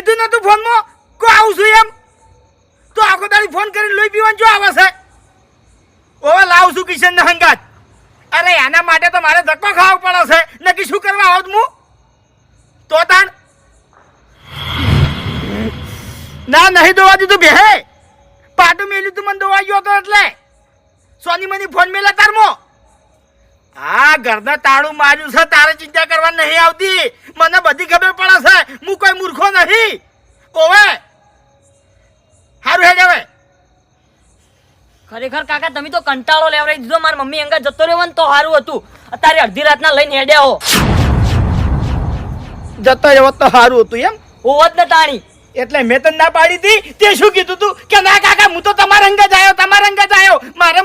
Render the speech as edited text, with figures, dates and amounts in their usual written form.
કીધું નતું ફોનમાં કો આવું છું એમ તો આખો દાડી ફોન કરીને લોહી પીવાનું જો આવે છે ઓવે લાવું છું કિશન ને હંગાત અરે આના માટે તો મારે ધક્કો ખાવો પડે છે નક્કી શું કરવા આવું હું તો તાણ ના નહીં દોવા દીધું બે પાટું મેલ્યું તું મને દોવા ગયો હતો એટલે સોની મની ફોન મેલા તારમો હા ઘરના તાળું માર્યું છે તારે ચિંતા કરવા નહીં આવતી મને બધી ખબર પડે છે હું કોઈ મૂર્ખો નહીં ઓવે હારું હેડ હવે ખરેખર કાકા તમે તો કંટાળો લેવડાવી દીધો મારી મમ્મી અંગા જતો રહ્યો ને તો સારું હતું અત્યારે અડધી રાતના લઈને હેડ્યા હો જતો રહ્યો તો સારું હતું એમ હોવત ને તાણી એટલે મેં તને ના પાડી હતી તે શું કીધું તું કે ના કાકા હું તો તમારા અંગા જ આવ્યો મારે